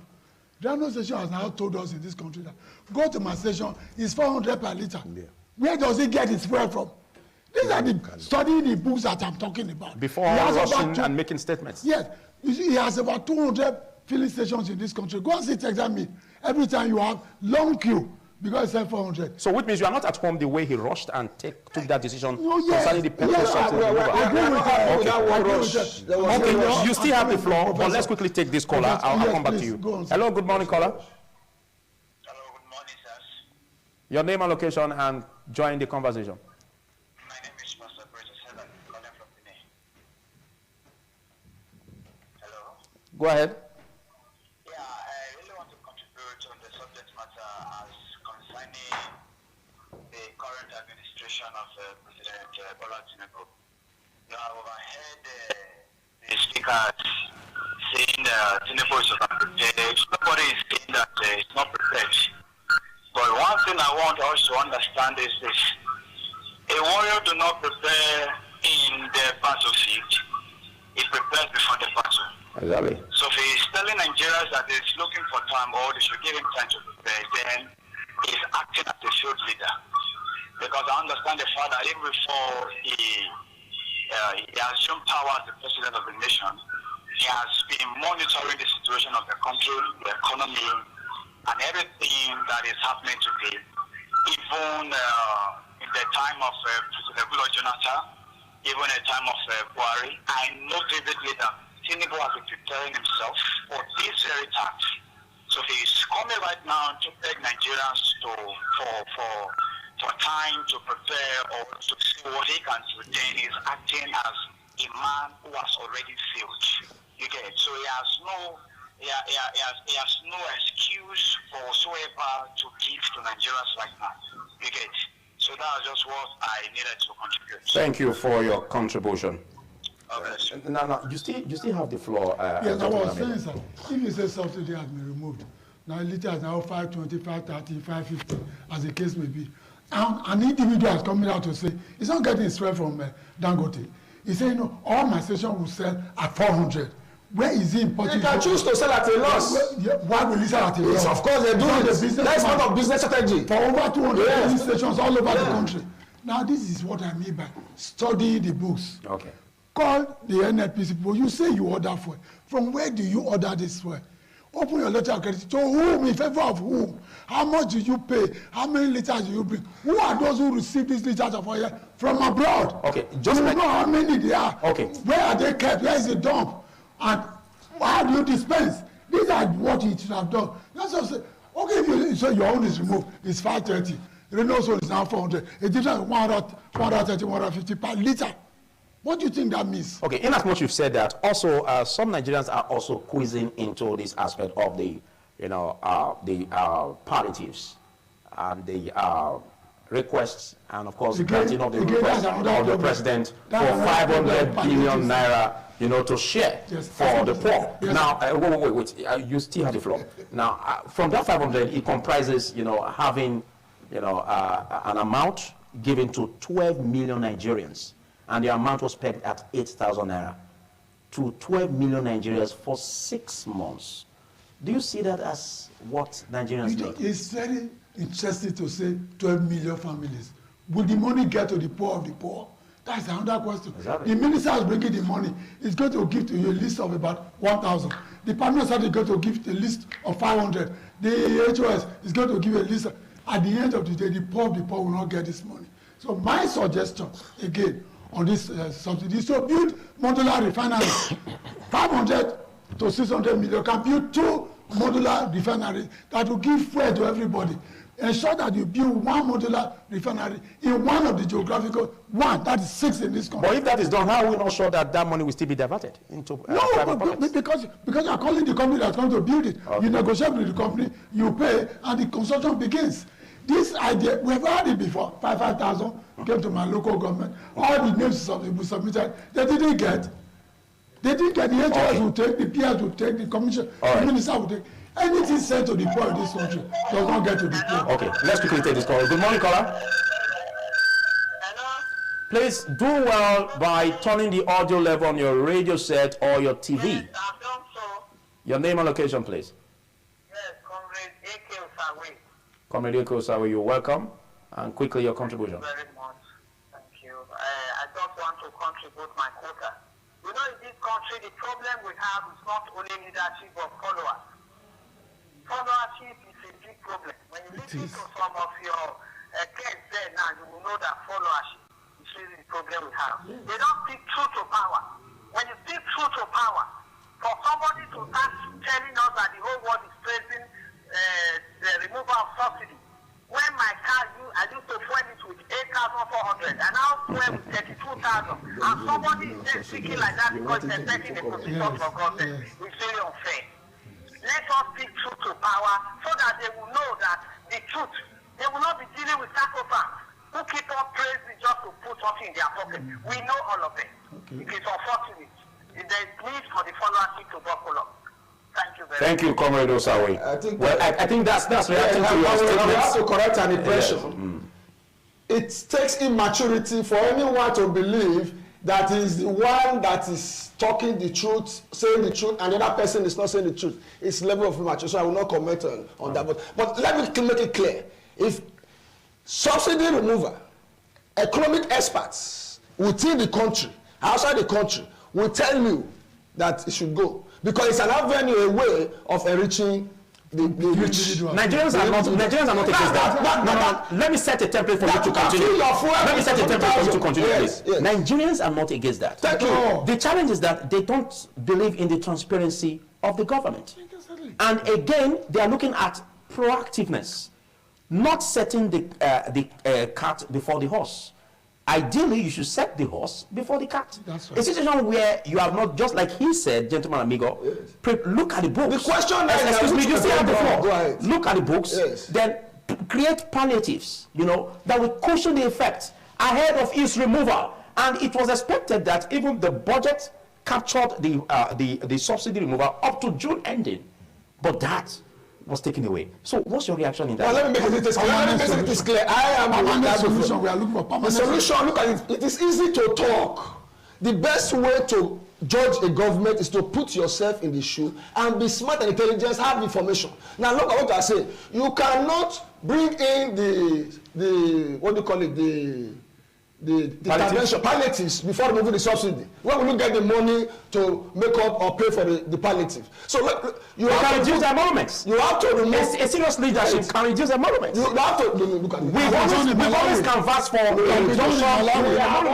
Reno Station has now told us in this country that go to my station, it's 400 per liter. Yeah. Where does he get his fuel from? These are the studying the books that I'm talking about. Before rushing and making statements. Yes. You see, he has about 200 filling stations in this country. Go and sit, examine me. Every time you have long queue, because it's 400. So which means you are not at home the way he rushed and took that decision Yes. concerning the petrol subsidy. I agree with that. Okay, you still have the floor, but let's quickly take this caller. I'll come back to you. Hello, good morning, caller. Hello, good morning, sir. Your name and location and join the conversation. My name is Pastor Precious Helen, calling from Benin. Hello? Go ahead. Yeah, I really want to contribute on the subject matter as concerning the current administration of President Bola Tinubu. You have overheard the speakers saying Tinubu is unprepared. Nobody is saying that it's not prepared. But one thing I want us to understand is this. A warrior do not prepare in the battlefield. He prepares before the battle. Exactly. So if he's telling Nigerians that he's looking for time or they should give him time to prepare, then he's acting as a field leader. Because I understand the fact that even before he assumed power as the president of the nation, he has been monitoring the situation of the country, the economy, and everything that is happening today. Even in the time of President Goodluck Jonathan, even in the time of Buhari, I know vividly that Tinubu has been preparing himself for this very task. So he's coming right now to beg Nigerians for time to prepare or to see what he can do. Then he's acting as a man who has already failed. You get it? So he has no excuse for whatsoever to give to Nigerians right now. You get it? that was just what I needed to contribute. Thank you for your contribution. Okay. No, you still have the floor. Yes, I was saying, sir, if you say subsidy has been removed, now liter is now 520, 530, 550, as the case may be. And an individual is coming out to say, he's not getting straight from Dangote. He's saying, no, all my station will sell at 400. Where is he importing? They can choose to sell at a loss. Why will he sell at a loss? Of course, they do it. That's part of business strategy. For over 200 stations all over the country. Now, this is what I mean by studying the books. Okay. Call the NNPC people. You say you order fuel. From where do you order this fuel? Open your letter of credit. To whom? In favor of whom? How much do you pay? How many liters do you bring? Who are those who receive these liters of oil from abroad? Okay. Just you know how many they are. Okay. Where are they kept? Where is the dump? And how do you dispense? These are what he should have done. That's just say, okay, if you say your own is removed, it's 530. Renault's own is now 400. A difference of 130, 150 per liter. What do you think that means? Okay, in as much you've said that, also some Nigerians are also quizzing into this aspect of the, palliatives and the requests, and of course, granting of the request of the president for 500 billion naira, to share for the poor. Yes. Now, wait, you still have the floor. Now, from that 500, it comprises, having, an amount given to 12 million Nigerians. And the amount was pegged at 8,000 naira to 12 million Nigerians for 6 months. Do you see that as what Nigerians need? It's very interesting to say 12 million families. Will the money get to the poor of the poor? That's another question. Exactly. The minister is bringing the money. He's going to give to you a list of about 1,000. The partner said he's going to give a list of 500. The HOS is going to give a list. At the end of the day, the poor of the poor will not get this money. So my suggestion, again, on this subsidy, so build modular refineries. 500 to 600 million can build 2 modular refineries that will give fuel to everybody. Ensure that you build 1 modular refinery in one of the geographical, that is 6 in this country. But if that is done, how are we not sure that that money will still be diverted into private pockets? Because you are calling the company that's going to build it. Okay. You negotiate with the company, you pay, and the construction begins. This idea, we've had it before. 5,000 came to my local government. All the names were submitted. They didn't get. The HOS will take, the PS will take, the commission, the minister will take. Anything sent to the poor in this country does not get to the poor. Okay, let's quickly take this call. Good morning, caller. Hello? Please do well by turning the audio level on your radio set or your TV. Yes, I've done so. Your name and location, please. Yes, Comrade A.K. Osawe. Comrade A.K. Osawe, you're welcome. And quickly, your contribution. Thank you very much. Thank you. I just want to contribute my quota. In this country, the problem we have is not only leadership but followers. Followership is a big problem. When you listen to some of your case there now, you will know that followership is really the problem we have. Yes. They don't speak truth to power. When you speak truth to power, for somebody to start telling us that the whole world is praising the removal of subsidy, when my car, I used to fuel it with 8,400 and now fuel with 32,000, and somebody is then speaking like that because they're expecting a position for government, it's really unfair. Let us speak truth to power so that they will know that the truth, they will not be dealing with psychopaths who keep on praising just to put something in their pocket. We know all of it. Okay. It is unfortunate. There is need for the followership to buckle up. Thank you very much. Thank you, Comrade Osawe. I think that's reacting to your statement. We have to correct an impression. It takes immaturity for anyone to believe that is the one that is talking the truth, saying the truth, and the other person is not saying the truth. It's level of immaturity, so I will not comment on that. But let me make it clear. If subsidy removal, economic experts within the country, outside the country, will tell you that it should go. Because it's an avenue, a way of enriching the rich. Nigerians are not against that. No. Let me set a template for you to continue. Let me set a template for you to continue, please. Yes. Nigerians are not against that. Thank you. The challenge is that they don't believe in the transparency of the government. And again, they are looking at proactiveness, not setting the cart before the horse. Ideally, you should set the horse before the cart. That's right. A situation where you have not, just like he said, gentleman amigo, look at the books. The question excuse me, you still have the floor. Look at the books, then create palliatives, you know, that will cushion the effect ahead of its removal. And it was expected that even the budget captured the subsidy removal up to June ending, but that was taken away. So what's your reaction in that? Well, let me make it clear. I am permanent solution. We are looking for permanent solution. Look at it. It is easy to talk. The best way to judge a government is to put yourself in the shoe and be smart and intelligent, have information. Now look at what I say. You cannot bring in the what do you call it, the intervention palliatives before removing the subsidy. When will you get the money to make up or pay for the palliative? So look, you have to reduce emoluments. You have to remove a serious leadership can reduce emoluments. You have to look at it. We've always canvassed for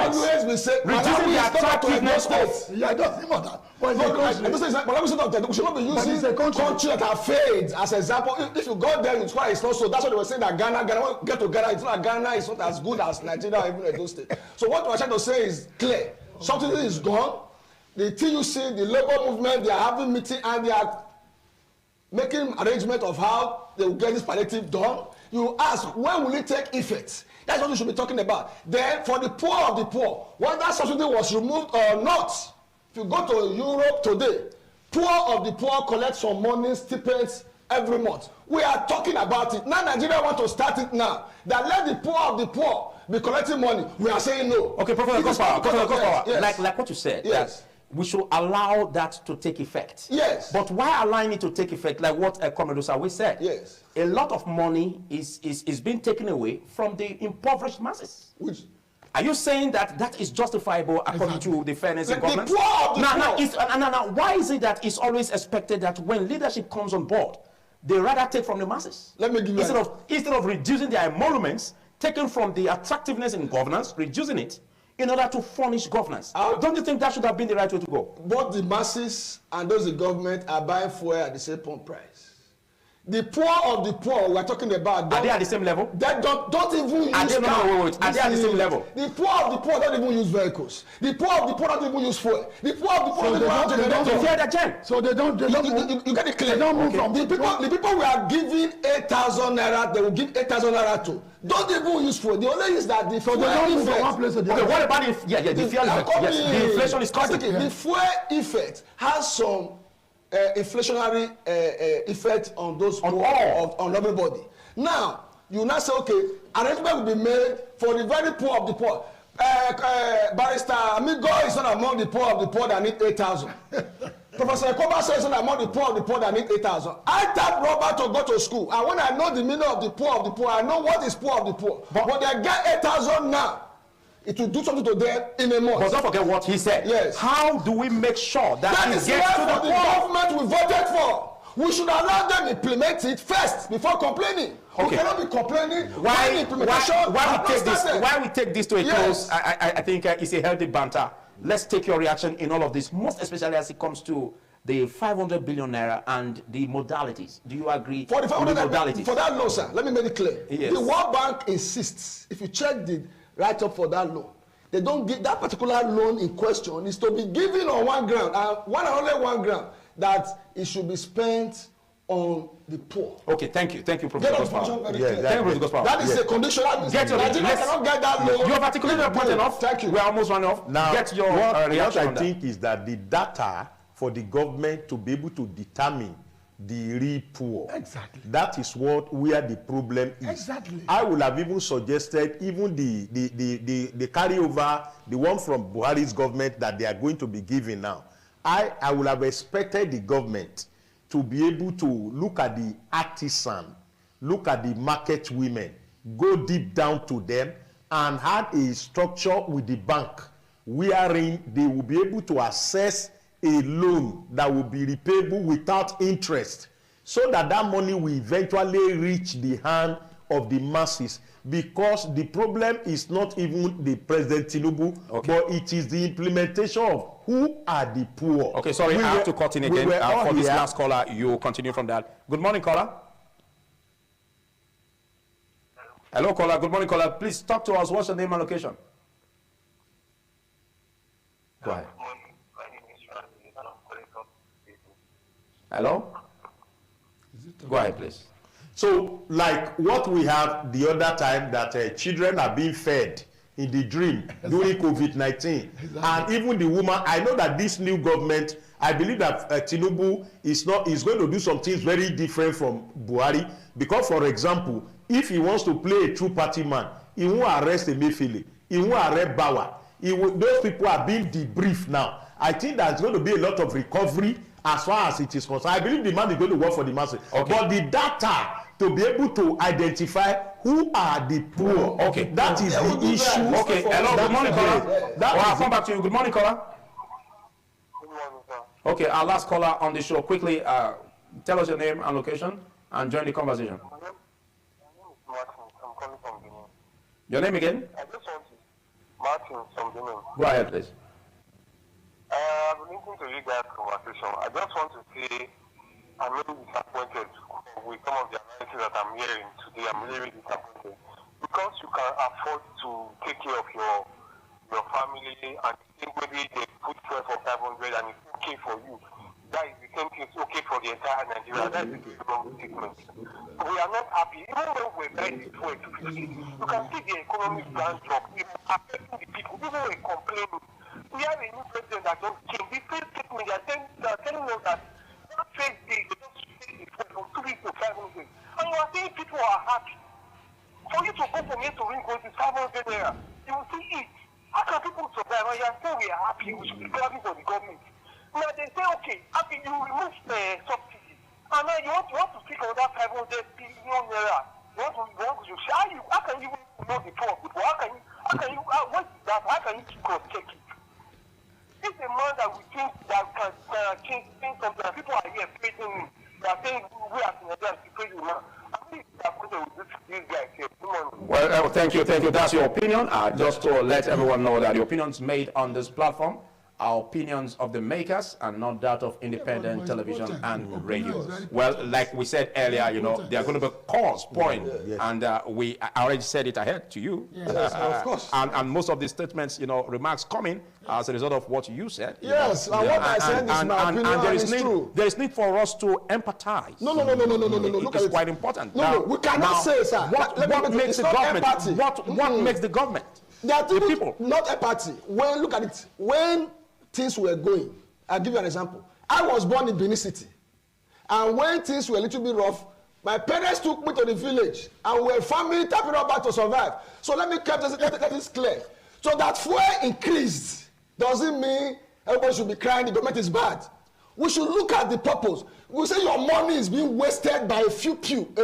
always we say reducing the attractiveness of. Yeah, it doesn't matter. But we should not be using countries that have failed as example. If you go there, it's quite not so. That's what they were saying that Ghana, get to Ghana, it's not Ghana, it's not as good as Nigeria or even Edo State. So what we're trying to say is clear. Something is gone. The TUC, the labor movement, they are having meeting and they are making arrangement of how they will get this palliative done. You ask, when will it take effect? That's what we should be talking about. Then, for the poor of the poor, whether that subsidy was removed or not, if you go to Europe today, poor of the poor collect some money, stipends every month. We are talking about it. Now Nigeria want to start it now. That let the poor of the poor be collecting money. We are saying no. Okay, Professor Gospower, yes. like what you said, yes. We should allow that to take effect. Yes. But why allowing it to take effect, like what Comrade Osawe said? Yes. A lot of money is being taken away from the impoverished masses. Which? Are you saying that that is justifiable according to the fairness in government? The poor of the poor. Now, why is it that it's always expected that when leadership comes on board, they rather take from the masses? Let me give you instead of reducing their emoluments, taking from the attractiveness in governance, reducing it in order to furnish governance. Don't you think that should have been the right way to go? Both the masses and those in government are buying fuel at the same pump price. The poor of the poor we're talking about. Are they at the same level? They don't even use cars. Are they at the same level? The poor of the poor don't even use vehicles. The poor of the poor don't even use fuel. The poor of the poor So they don't you get it clear. They don't move from the people we are giving 8,000 naira, they will give 8,000 naira to. Don't even use fuel. The only is that the fuel effect. Okay, what about the fuel effect? Yes, the inflation is costing. The fuel effect has some inflationary effect on those on everybody. Now you now say, okay, arrangement will be made for the very poor of the poor. Barrister Amigo is not among the poor of the poor that need 8,000. Professor Ekoba says not among the poor of the poor that need 8,000. I tap Robert to go to school, and when I know the meaning of the poor, I know what is poor of the poor. But they get 8,000 now. It will do something to them in a month. But don't forget what he said. Yes. How do we make sure that it gets to the poor? Government we voted for. We should allow them to implement it first before complaining. Okay. We cannot be complaining. Why we take this to a close? I think it's a healthy banter. Let's take your reaction in all of this, most especially as it comes to the 500 billion naira and the modalities. Do you agree for the modalities? For that loan, sir, let me make it clear. Yes. The World Bank insists, if you check the write-up for that loan, they don't give that particular loan in question is to be given on one ground, and only one ground, that it should be spent on the poor. Okay, thank you, Professor Gospower. Thank you, Professor Gospower. That is a condition. Nigeria cannot get that loan. You have articulated your point enough. Thank you. We are almost running off. Now, get your reaction what I think is that the data for the government to be able to determine the real poor. Exactly. That is where the problem is. Exactly. I would have even suggested even the carryover, the one from Buhari's government that they are going to be giving now. I would have expected the government to be able to look at the artisan, look at the market women, go deep down to them, and have a structure with the bank wherein they will be able to assess a loan that will be repayable without interest, so that that money will eventually reach the hand of the masses, because the problem is not even the President Tinubu, but it is the implementation of who are the poor. Okay, sorry, I have to cut in again. For this last caller, you continue from that. Good morning, caller. Hello, caller. Good morning, caller. Please talk to us. What's your name and location? Go ahead. Hello? Go ahead, please. So, like what we have the other time that children are being fed in the dream during COVID-19, and even the woman. I know that this new government, I believe that Tinubu is going to do some things very different from Buhari, because, for example, if he wants to play a true party man, he won't arrest Emefiele, he won't arrest Bawa. Those people are being debriefed now. I think there's going to be a lot of recovery as far as it is concerned. I believe the man is going to work for the masses. Okay. But the data to be able to identify who are the poor, okay, that is the issue. Okay, hello, good morning, caller. I'll come back to you. Good morning, caller. Good morning, sir. Okay, our last caller on the show. Quickly, tell us your name and location and join the conversation. My name is Martin. I'm calling from Benin. Your name again? I just want to... Martin from Benin. Go ahead, please. I've been listening to you guys' conversation. I just want to say I'm really disappointed with some of the analysis that I'm hearing today. I'm really disappointed. Because you can afford to take care of your family and think maybe they put fuel for 500 and it's okay for you. That is the same thing. It's okay for the entire Nigeria. That is the wrong statement. We are not happy. Even when we're buying the fuel to 50, you can see the economic branch drop. It's affecting the people. Even when we're complaining, we have a new president that just came. The first statement, they are telling us that that first day, they just take the fuel from 2 weeks to 500. And you are saying people are happy. For you to go from here to ring goes to 500 naira, you will see it. How can people survive? And you are saying we are happy, we should be clapping for the government. Now they say, okay, after you remove the subsidy, and now you want to speak on that 500 billion naira. You want to how can you know the poor people? How can you keep cross-check it? It's a man that we think that can change something, and people are here praising him. They are saying we are Nigerians to praise him now. I think these guys here. Well, thank you. That's your opinion. Just to let everyone know that the opinions made on this platform are opinions of the makers and not that of independent television and radio. Well, like we said earlier, you know, they are going to be cause point, and I already said it ahead to you. Yes, of course. And most of the statements, you know, remarks coming as a result of what you said. Yes, and what I said is my opinion, and is true. There is need for us to empathize. No. It's quite important. No, we cannot say, sir. What makes the government? What makes the government? The people. Not empathy. When look at it, when things were going, I'll give you an example. I was born in Benin City, and when things were a little bit rough, my parents took me to the village, and we were farming, tapping up back to survive. So let me let this clear. So that fuel increased doesn't mean everybody should be crying the government is bad. We should look at the purpose. We say your money is being wasted by a few people.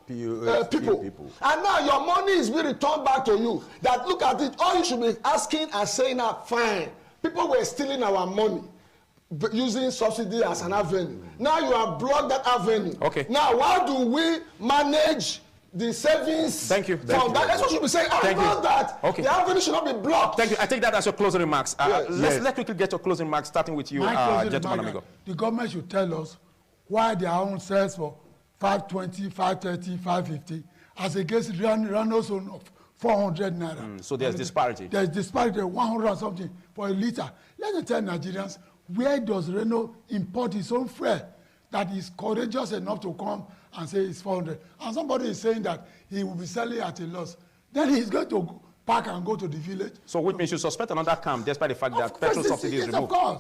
And now your money is being returned back to you. That look at it, all you should be asking and saying are fine. People were stealing our money using subsidy as an avenue. Now you have blocked that avenue. Okay. Now how do we manage the savings? Thank you. That's what you should be saying. I know that the avenue should not be blocked. Thank you. I take that as your closing remarks. Let's quickly get your closing remarks, starting with you, gentleman amigo. The government should tell us why their own sells for 520, 530, 550, as against Renault's own of 400 naira. So there's disparity. There's disparity, 100 or something for a liter. Let me tell Nigerians, where does Renault import his own fuel that is courageous enough to come and say it's 400? And somebody is saying that he will be selling at a loss. Then he's going to pack and go to the village. So which means you suspect another camp, despite the fact that petrol subsidy is removed. Of course.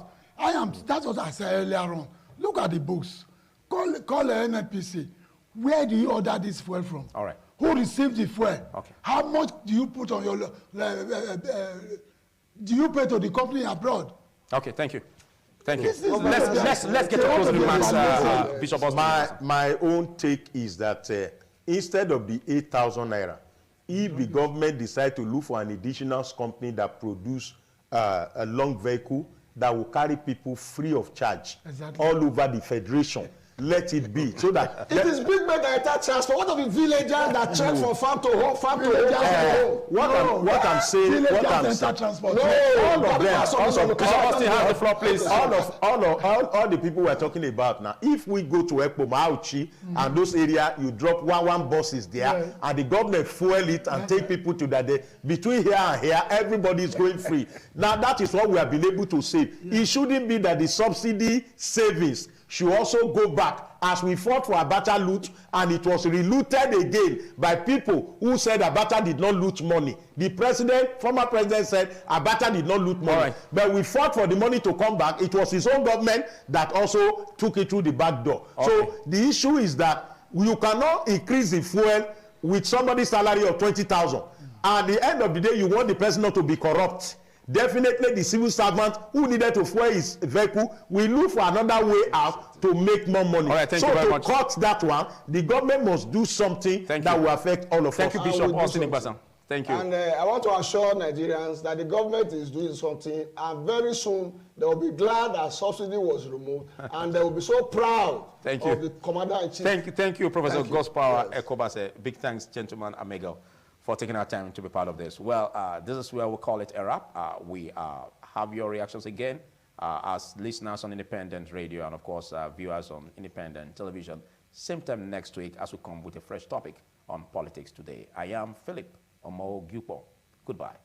That's what I said earlier on. Look at the books. Call the NNPC. Where do you order this fuel from? All right. Who received the fuel? Okay. How much do you put on your... do you pay to the company abroad? Okay, thank you. Thank you. Let's get to closing remarks, Bishop Osman. My own take is that instead of the 8,000 naira, if the government decide to look for an additional company that produce a long vehicle that will carry people free of charge all over the federation, let it be, so that it is big men that attach transport. What of the villagers that trek from farm to home, farm to home? What I'm saying, all the people we're talking about now. If we go to Ekpo, Mauchi, and those areas, you drop one buses there, and the government fuel it and take people to that day. Between here and here, everybody is going free. Now that is what we have been able to save. It shouldn't be that the subsidy savings should also go back, as we fought for Abacha loot, and it was relooted again by people who said Abacha did not loot money. The president, former president, said Abacha did not loot money. Right. But we fought for the money to come back. It was his own government that also took it through the back door. Okay. So the issue is that you cannot increase the fuel with somebody's salary of 20,000. At the end of the day, you want the person not to be corrupt. Definitely the civil servant who needed to fuel his vehicle will look for another way out to make more money. All right, thank so you very to much. cut that one, the government must do something that will affect all of us. Thank you, Bishop Austin Ibasan. Thank you. And I want to assure Nigerians that the government is doing something, and very soon they will be glad that subsidy was removed, and they will be so proud of the commander-in-chief. Thank you, Professor Gospower Ekobase. Big thanks, gentlemen, Amego, for taking our time to be part of this. Well, this is where we call it a wrap. We have your reactions again as listeners on Independent Radio and, of course, viewers on Independent Television. Same time next week as we come with a fresh topic on politics today. I am Philip Omo Gyupo. Goodbye.